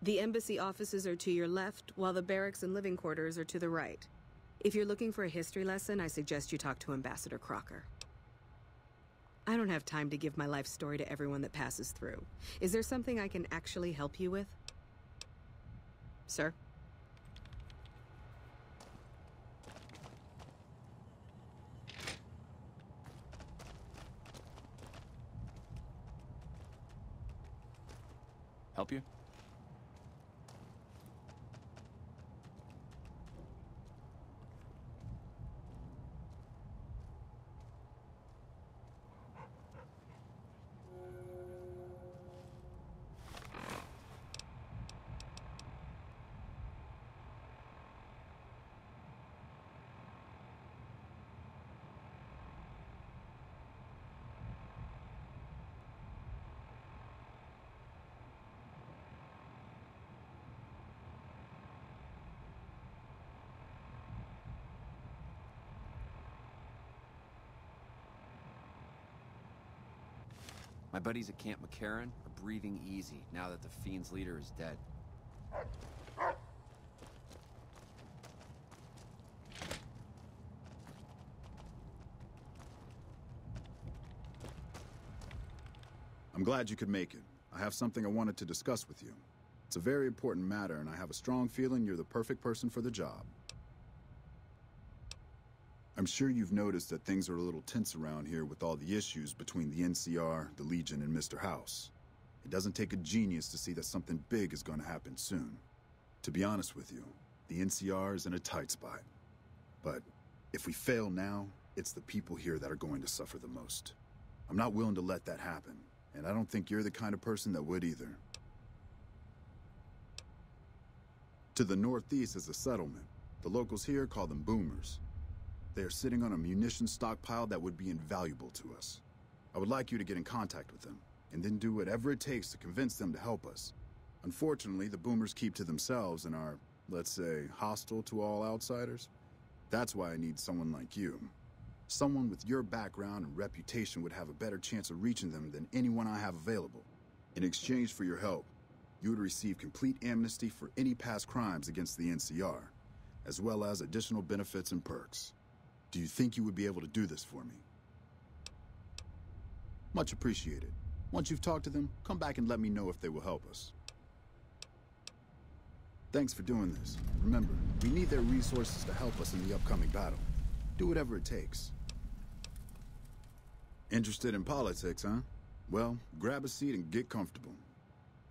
The embassy offices are to your left, while the barracks and living quarters are to the right. If you're looking for a history lesson, I suggest you talk to Ambassador Crocker. I don't have time to give my life story to everyone that passes through. Is there something I can actually help you with? Sir? Help you? My buddies at Camp McCarran are breathing easy now that the Fiend's leader is dead. I'm glad you could make it. I have something I wanted to discuss with you. It's a very important matter, and I have a strong feeling you're the perfect person for the job. I'm sure you've noticed that things are a little tense around here with all the issues between the NCR, the Legion, and Mr. House. It doesn't take a genius to see that something big is going to happen soon. To be honest with you, the NCR is in a tight spot. But if we fail now, it's the people here that are going to suffer the most. I'm not willing to let that happen, and I don't think you're the kind of person that would either. To the northeast is a settlement. The locals here call them boomers. They are sitting on a munitions stockpile that would be invaluable to us. I would like you to get in contact with them, and then do whatever it takes to convince them to help us. Unfortunately, the boomers keep to themselves and are, let's say, hostile to all outsiders. That's why I need someone like you. Someone with your background and reputation would have a better chance of reaching them than anyone I have available. In exchange for your help, you would receive complete amnesty for any past crimes against the NCR, as well as additional benefits and perks. Do you think you would be able to do this for me? Much appreciated. Once you've talked to them, come back and let me know if they will help us. Thanks for doing this. Remember, we need their resources to help us in the upcoming battle. Do whatever it takes. Interested in politics, huh? Well, grab a seat and get comfortable.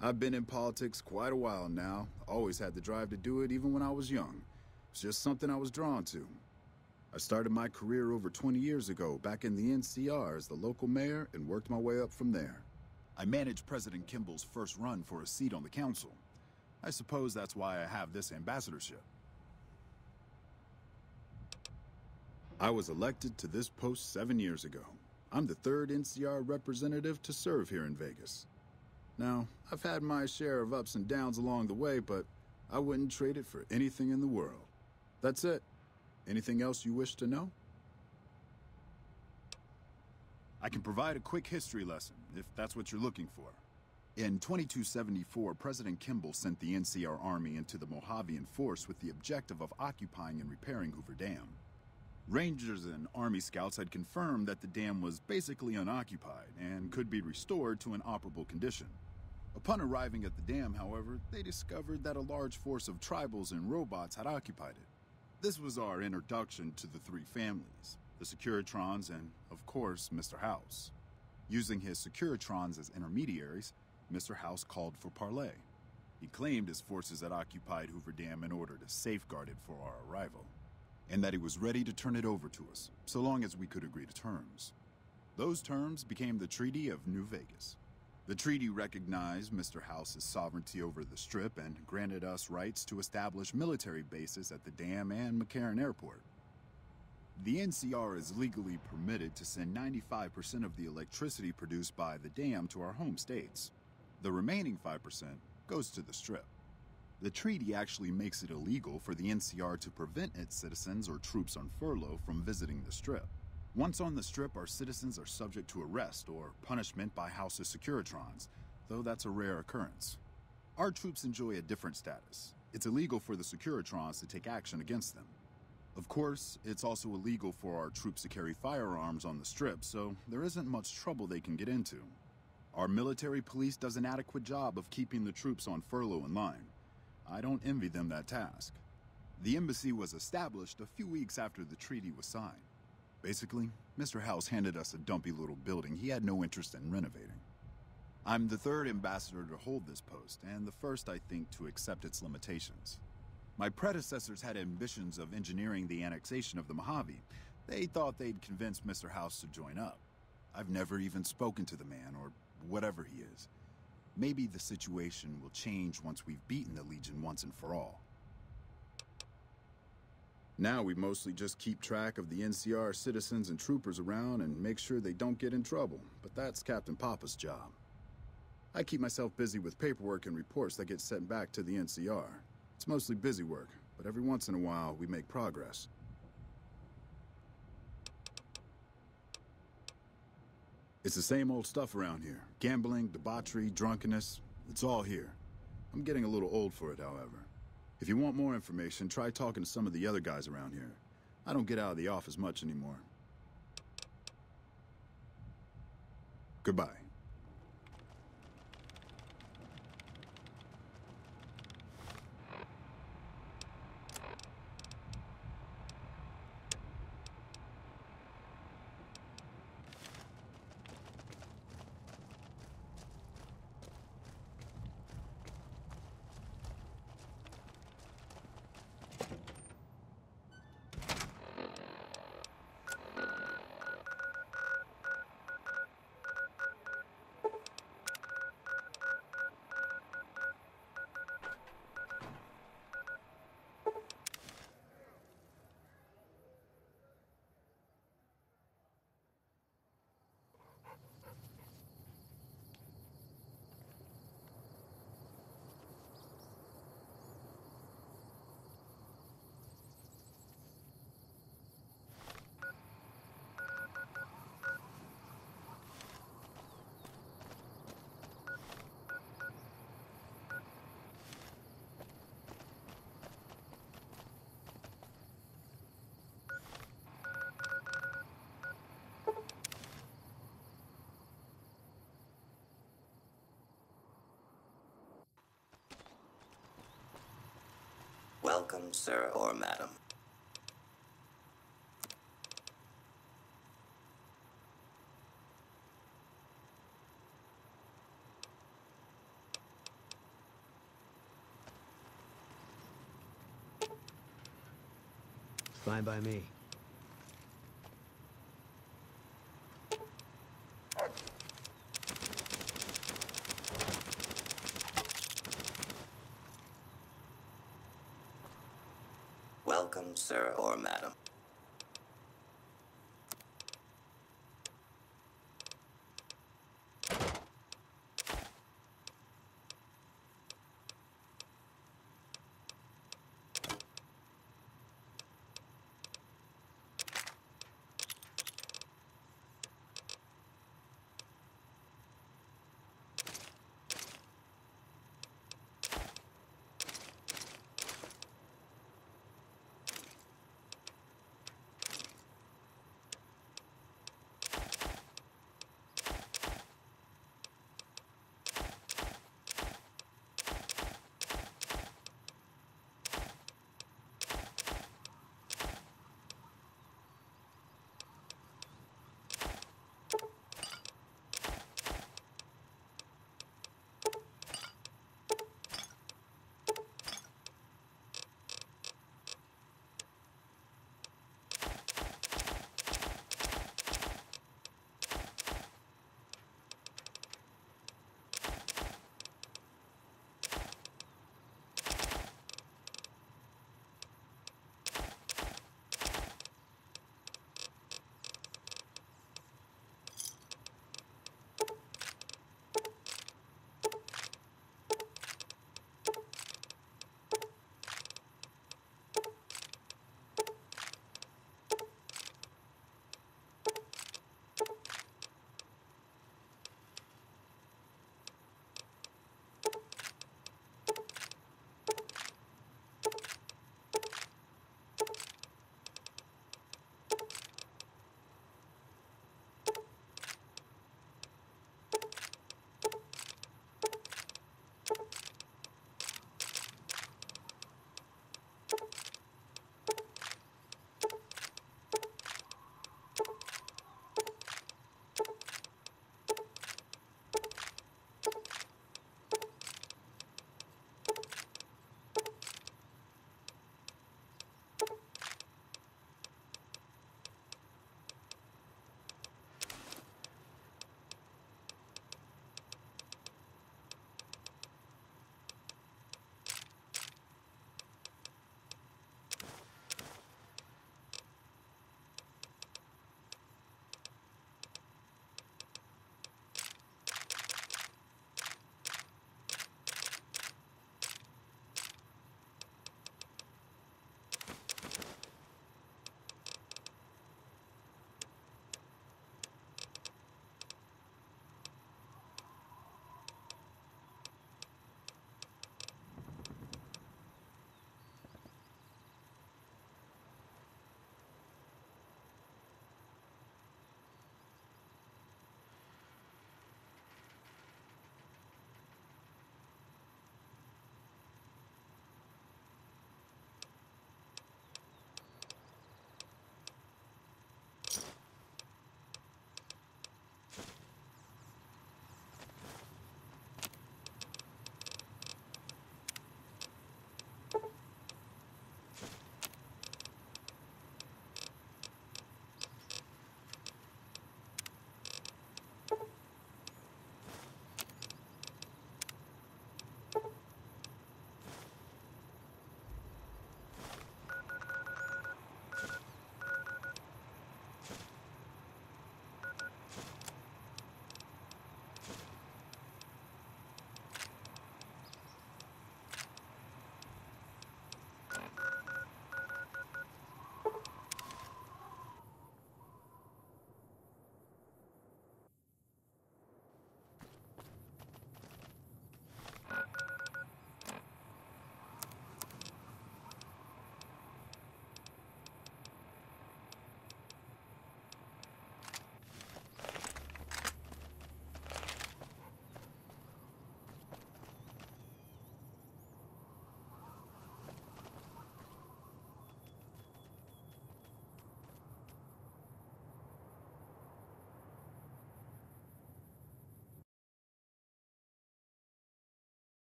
I've been in politics quite a while now. Always had the drive to do it even when I was young. It's just something I was drawn to. I started my career over 20 years ago back in the NCR as the local mayor and worked my way up from there. I managed President Kimball's first run for a seat on the council. I suppose that's why I have this ambassadorship. I was elected to this post 7 years ago. I'm the third NCR representative to serve here in Vegas. Now, I've had my share of ups and downs along the way, but I wouldn't trade it for anything in the world. That's it. Anything else you wish to know? I can provide a quick history lesson, if that's what you're looking for. In 2274, President Kimball sent the NCR Army into the Mojavian force with the objective of occupying and repairing Hoover Dam. Rangers and Army scouts had confirmed that the dam was basically unoccupied and could be restored to an operable condition. Upon arriving at the dam, however, they discovered that a large force of tribals and robots had occupied it. This was our introduction to the three families, the Securitrons and, of course, Mr. House. Using his Securitrons as intermediaries, Mr. House called for parley. He claimed his forces had occupied Hoover Dam in order to safeguard it for our arrival, and that he was ready to turn it over to us, so long as we could agree to terms. Those terms became the Treaty of New Vegas. The treaty recognized Mr. House's sovereignty over the Strip and granted us rights to establish military bases at the dam and McCarran Airport. The NCR is legally permitted to send 95% of the electricity produced by the dam to our home states. The remaining 5% goes to the Strip. The treaty actually makes it illegal for the NCR to prevent its citizens or troops on furlough from visiting the Strip. Once on the Strip, our citizens are subject to arrest or punishment by House's Securitrons, though that's a rare occurrence. Our troops enjoy a different status. It's illegal for the Securitrons to take action against them. Of course, it's also illegal for our troops to carry firearms on the Strip, so there isn't much trouble they can get into. Our military police does an adequate job of keeping the troops on furlough in line. I don't envy them that task. The embassy was established a few weeks after the treaty was signed. Basically, Mr. House handed us a dumpy little building he had no interest in renovating. I'm the third ambassador to hold this post, and the first, I think, to accept its limitations. My predecessors had ambitions of engineering the annexation of the Mojave. They thought they'd convince Mr. House to join up. I've never even spoken to the man, or whatever he is. Maybe the situation will change once we've beaten the Legion once and for all. Now we mostly just keep track of the NCR citizens and troopers around and make sure they don't get in trouble, but that's Captain Papa's job. I keep myself busy with paperwork and reports that get sent back to the NCR. It's mostly busy work, but every once in a while we make progress. It's the same old stuff around here. Gambling, debauchery, drunkenness. It's all here. I'm getting a little old for it, however. If you want more information, try talking to some of the other guys around here. I don't get out of the office much anymore. Goodbye. Welcome, sir or madam. Fine by me. Welcome, sir or madam.